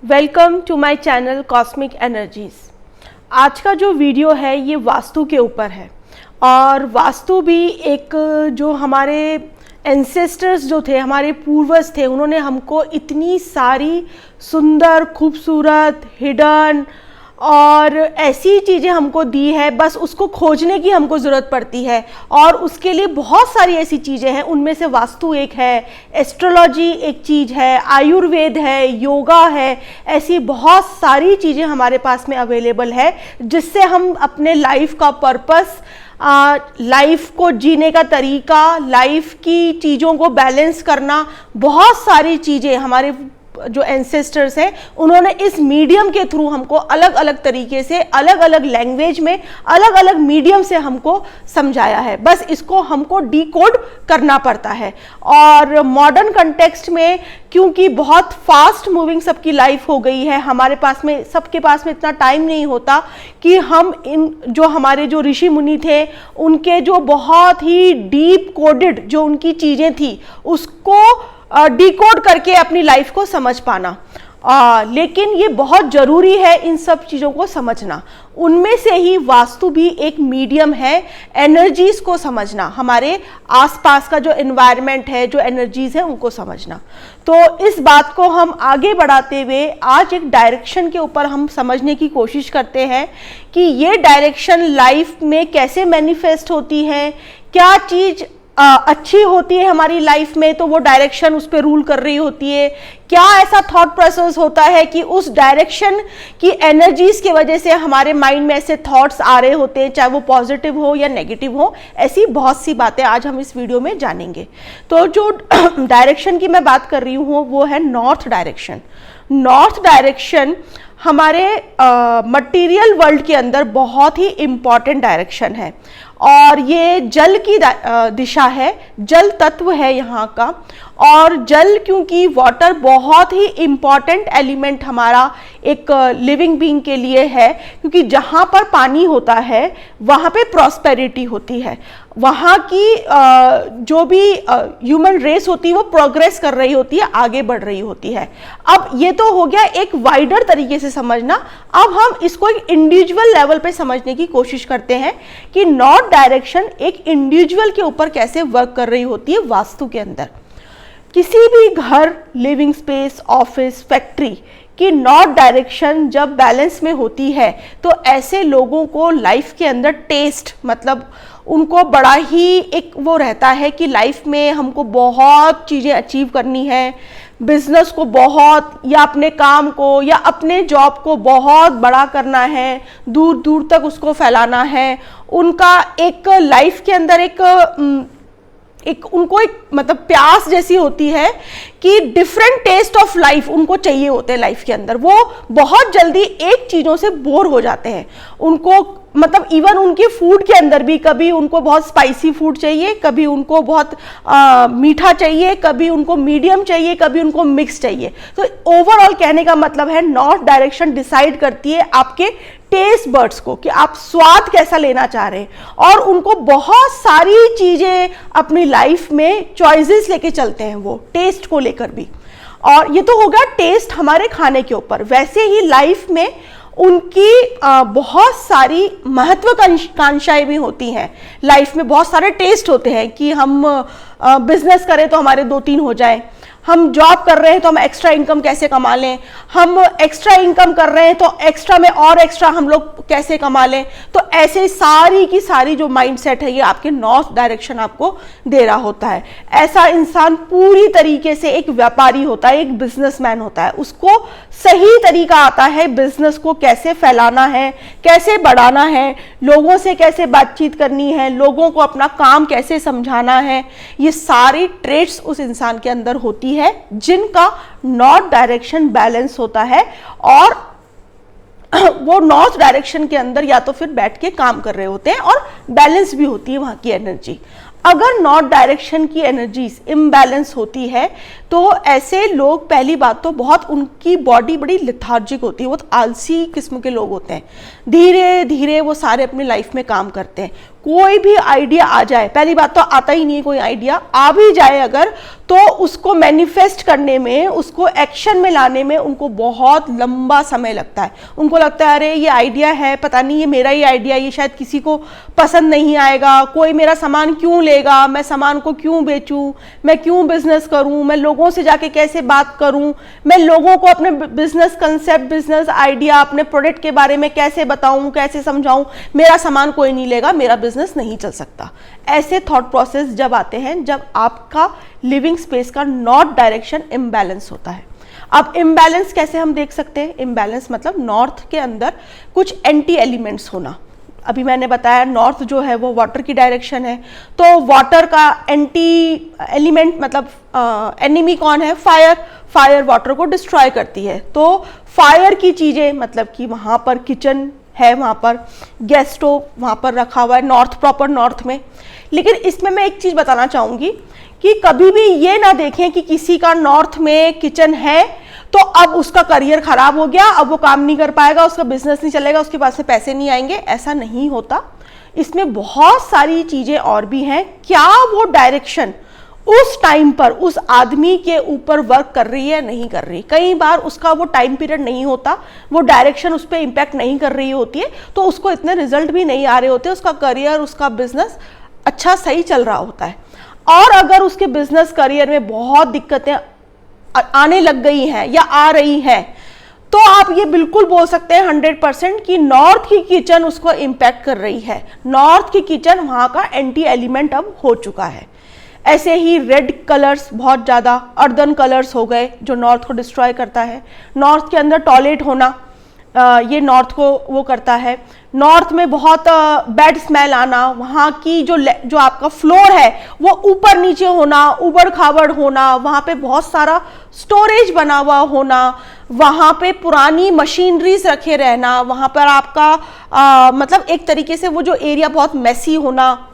Welcome to my channel cosmic energies. आज का जो वीडियो है ये वास्तु के ऊपर है और वास्तु भी एक जो हमारे एंसेस्टर्स जो थे, हमारे पूर्वज थे, उन्होंने हमको इतनी सारी सुंदर, खूबसूरत, हिडन और ऐसी चीज़ें हमको दी है, बस उसको खोजने की हमको ज़रूरत पड़ती है। और उसके लिए बहुत सारी ऐसी चीज़ें हैं, उनमें से वास्तु एक है, एस्ट्रोलॉजी एक चीज़ है, आयुर्वेद है, योगा है, ऐसी बहुत सारी चीज़ें हमारे पास में अवेलेबल है जिससे हम अपने लाइफ का पर्पस, लाइफ को जीने का तरीका, लाइफ की चीज़ों को बैलेंस करना, बहुत सारी चीज़ें हमारे जो एंसेस्टर्स हैं उन्होंने इस मीडियम के थ्रू हमको अलग अलग तरीके से, अलग अलग लैंग्वेज में, अलग अलग मीडियम से हमको समझाया है। बस इसको हमको डिकोड करना पड़ता है। और मॉडर्न कंटेक्स्ट में क्योंकि बहुत फास्ट मूविंग सबकी लाइफ हो गई है, हमारे पास में, सबके पास में इतना टाइम नहीं होता कि हम इन जो हमारे जो ऋषि मुनि थे उनके जो बहुत ही डीप कोडेड जो उनकी चीज़ें थी उसको डिकोड करके अपनी लाइफ को समझ पाना। लेकिन ये बहुत ज़रूरी है इन सब चीज़ों को समझना। उनमें से ही वास्तु भी एक मीडियम है एनर्जीज को समझना, हमारे आसपास का जो एनवायरनमेंट है, जो एनर्जीज है उनको समझना। तो इस बात को हम आगे बढ़ाते हुए आज एक डायरेक्शन के ऊपर हम समझने की कोशिश करते हैं कि ये डायरेक्शन लाइफ में कैसे मैनिफेस्ट होती है, क्या चीज़ अच्छी होती है हमारी लाइफ में तो वो डायरेक्शन उस पर रूल कर रही होती है, क्या ऐसा थॉट प्रोसेस होता है कि उस डायरेक्शन की एनर्जीज की वजह से हमारे माइंड में ऐसे थॉट्स आ रहे होते हैं, चाहे वो पॉजिटिव हो या नेगेटिव हो। ऐसी बहुत सी बातें आज हम इस वीडियो में जानेंगे। तो जो डायरेक्शन की मैं बात कर रही हूँ वो है नॉर्थ डायरेक्शन। नॉर्थ डायरेक्शन हमारे मटेरियल वर्ल्ड के अंदर बहुत ही इम्पॉर्टेंट डायरेक्शन है और ये जल की दिशा है, जल तत्व है यहाँ का। और जल, क्योंकि वाटर बहुत ही इम्पॉर्टेंट एलिमेंट हमारा एक लिविंग बीइंग के लिए है, क्योंकि जहाँ पर पानी होता है वहाँ पे प्रॉस्पेरिटी होती है, वहाँ की जो भी ह्यूमन रेस होती है वो प्रोग्रेस कर रही होती है, आगे बढ़ रही होती है। अब ये तो हो गया एक वाइडर तरीके से समझना। अब हम इसको एक इंडिविजुअल लेवल पे समझने की कोशिश करते हैं कि नॉर्थ डायरेक्शन एक इंडिविजुअल के ऊपर कैसे वर्क कर रही होती है वास्तु के अंदर। किसी भी घर, लिविंग स्पेस, ऑफिस, फैक्ट्री की नॉर्थ डायरेक्शन जब बैलेंस में होती है तो ऐसे लोगों को लाइफ के अंदर टेस्ट, मतलब उनको बड़ा ही एक वो रहता है कि लाइफ में हमको बहुत चीज़ें अचीव करनी है, बिजनेस को बहुत, या अपने काम को या अपने जॉब को बहुत बड़ा करना है, दूर दूर तक उसको फैलाना है। उनका एक लाइफ के अंदर उनको एक मतलब प्यास जैसी होती है कि डिफरेंट टेस्ट ऑफ लाइफ उनको चाहिए होते हैं लाइफ के अंदर। वो बहुत जल्दी एक चीज़ों से बोर हो जाते हैं। उनको मतलब इवन उनके फूड के अंदर भी कभी उनको बहुत स्पाइसी फूड चाहिए, कभी उनको बहुत मीठा चाहिए, कभी उनको मीडियम चाहिए, कभी उनको मिक्स चाहिए। तो ओवरऑल कहने का मतलब है नॉर्थ डायरेक्शन डिसाइड करती है आपके टेस्ट बर्ड्स को कि आप स्वाद कैसा लेना चाह रहे हैं। और उनको बहुत सारी चीज़ें अपनी लाइफ में चॉइसेस लेके चलते हैं वो टेस्ट को लेकर भी। और ये तो होगा टेस्ट हमारे खाने के ऊपर। वैसे ही लाइफ में उनकी बहुत सारी महत्वाकांक्षाएं भी होती हैं। लाइफ में बहुत सारे टेस्ट होते हैं कि हम बिजनेस करें तो हमारे 2-3 हो जाए, हम जॉब कर रहे हैं तो हम एक्स्ट्रा इनकम कैसे कमा लें, हम एक्स्ट्रा इनकम कर रहे हैं तो एक्स्ट्रा में और एक्स्ट्रा हम लोग कैसे कमा लें। तो ऐसे सारी की सारी जो माइंडसेट है ये आपके नॉर्थ डायरेक्शन आपको दे रहा होता है। ऐसा इंसान पूरी तरीके से एक व्यापारी होता है, एक बिजनेसमैन होता है। उसको सही तरीका आता है बिजनेस को कैसे फैलाना है, कैसे बढ़ाना है, लोगों से कैसे बातचीत करनी है, लोगों को अपना काम कैसे समझाना है। ये सारी ट्रेट्स उस इंसान के अंदर होती है जिनका नॉर्थ डायरेक्शन बैलेंस होता है। और वो नॉर्थ डायरेक्शन के अंदर या तो फिर बैठ के काम कर रहे होते हैं और बैलेंस भी होती है वहां की एनर्जी। अगर नॉर्थ डायरेक्शन की एनर्जीज इम्बैलेंस होती है तो ऐसे लोग, पहली बात तो बहुत उनकी बॉडी बड़ी लिथार्जिक होती है, बहुत आलसी किस्म के लोग होते हैं। धीरे धीरे वो सारे अपनी लाइफ में काम करते हैं, कोई भी आइडिया आ जाए, पहली बात तो आता ही नहीं है कोई आइडिया, आ भी जाए अगर, तो उसको मैनिफेस्ट करने में, उसको एक्शन में लाने में उनको बहुत लंबा समय लगता है। उनको लगता है अरे ये आइडिया है, पता नहीं ये मेरा ही आइडिया, ये शायद किसी को पसंद नहीं आएगा, कोई मेरा सामान क्यों लेगा, मैं सामान को क्यों बेचूं, मैं क्यों बिजनेस करूं, मैं लोगों से जाके कैसे बात करूं, मैं लोगों को अपने बिजनेस कंसेप्ट, बिजनेस आइडिया, अपने प्रोडक्ट के बारे में कैसे बताऊं, कैसे समझाऊं, मेरा सामान कोई नहीं लेगा, मेरा बिजनेस नहीं चल सकता। ऐसे थॉट प्रोसेस जब आते हैं जब आपका लिविंग स्पेस का नॉर्थ डायरेक्शन इम्बैलेंस होता है। अब इम्बैलेंस कैसे हम देख सकते हैं? इम्बैलेंस मतलब नॉर्थ के अंदर कुछ एंटी एलिमेंट्स होना। अभी मैंने बताया नॉर्थ जो है वो वाटर की डायरेक्शन है, तो वाटर का एंटी एलिमेंट मतलब एनिमी कौन है? फायर। फायर वाटर को डिस्ट्रॉय करती है, तो फायर की चीजें मतलब कि वहां पर किचन है, वहां पर गैस स्टोव वहां पर रखा हुआ है नॉर्थ, प्रॉपर नॉर्थ में। लेकिन इसमें मैं एक चीज बताना चाहूंगी कि कभी भी ये ना देखें कि किसी का नॉर्थ में किचन है तो अब उसका करियर खराब हो गया, अब वो काम नहीं कर पाएगा, उसका बिजनेस नहीं चलेगा, उसके पास से पैसे नहीं आएंगे। ऐसा नहीं होता। इसमें बहुत सारी चीजें और भी हैं। क्या वो डायरेक्शन उस टाइम पर उस आदमी के ऊपर वर्क कर रही है, नहीं कर रही? कई बार उसका वो टाइम पीरियड नहीं होता, वो डायरेक्शन उस पर इंपैक्ट नहीं कर रही होती है, तो उसको इतने रिजल्ट भी नहीं आ रहे होते, उसका करियर, उसका बिजनेस अच्छा सही चल रहा होता है। और अगर उसके बिजनेस करियर में बहुत दिक्कतें आने लग गई हैं या आ रही हैं, तो आप ये बिल्कुल बोल सकते हैं 100% कि नॉर्थ की किचन उसको इंपैक्ट कर रही है। नॉर्थ की किचन वहां का एंटी एलिमेंट अब हो चुका है। ऐसे ही रेड कलर्स, बहुत ज़्यादा अर्दन कलर्स हो गए जो नॉर्थ को डिस्ट्रॉय करता है। नॉर्थ के अंदर टॉयलेट होना, ये नॉर्थ को वो करता है। नॉर्थ में बहुत बैड स्मेल आना, वहाँ की जो आपका फ्लोर है वो ऊपर नीचे होना, उबड़ खाबड़ होना, वहाँ पे बहुत सारा स्टोरेज बना हुआ होना, वहाँ पे पुरानी मशीनरीज रखे रहना, वहाँ पर आपका मतलब एक तरीके से वो जो एरिया बहुत मेसी होना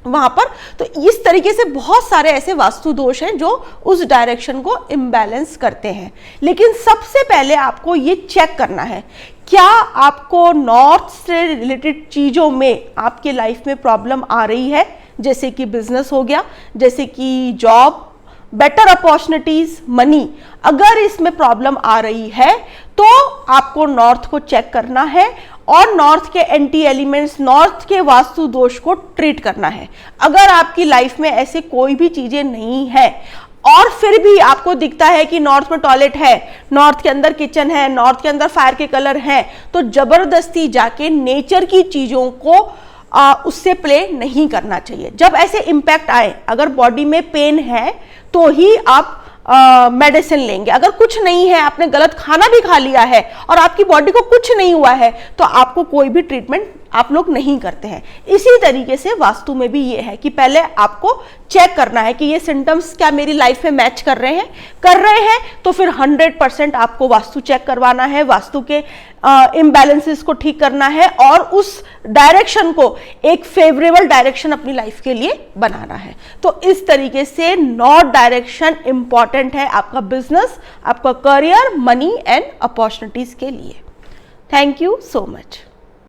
वहां पर। तो इस तरीके से बहुत सारे ऐसे वास्तु दोष हैं जो उस डायरेक्शन को इम्बैलेंस करते हैं। लेकिन सबसे पहले आपको ये चेक करना है, क्या आपको नॉर्थ से रिलेटेड चीजों में आपके लाइफ में प्रॉब्लम आ रही है, जैसे कि बिजनेस हो गया, जैसे कि जॉब, बेटर अपॉर्चुनिटीज, मनी। अगर इसमें प्रॉब्लम आ रही है तो आपको नॉर्थ को चेक करना है और नॉर्थ के एंटी एलिमेंट्स, नॉर्थ के वास्तु दोष को ट्रीट करना है। अगर आपकी लाइफ में ऐसे कोई भी चीजें नहीं है और फिर भी आपको दिखता है कि नॉर्थ में टॉयलेट है, नॉर्थ के अंदर किचन है, नॉर्थ के अंदर फायर के कलर हैं, तो जबरदस्ती जाके नेचर की चीजों को उससे प्ले नहीं करना चाहिए। जब ऐसे इंपैक्ट आए, अगर बॉडी में पेन है तो ही आप मेडिसिन लेंगे। अगर कुछ नहीं है, आपने गलत खाना भी खा लिया है और आपकी बॉडी को कुछ नहीं हुआ है, तो आपको कोई भी ट्रीटमेंट आप लोग नहीं करते हैं। इसी तरीके से वास्तु में भी ये है कि पहले आपको चेक करना है कि ये सिम्टम्स क्या मेरी लाइफ में मैच कर रहे हैं, तो फिर 100% आपको वास्तु चेक करवाना है, वास्तु के इम्बैलेंसेस को ठीक करना है और उस डायरेक्शन को एक फेवरेबल डायरेक्शन अपनी लाइफ के लिए बनाना है। तो इस तरीके से नॉर्थ डायरेक्शन इंपॉर्टेंट है आपका बिजनेस, आपका करियर, मनी एंड अपॉर्चुनिटीज के लिए। Thank you so much.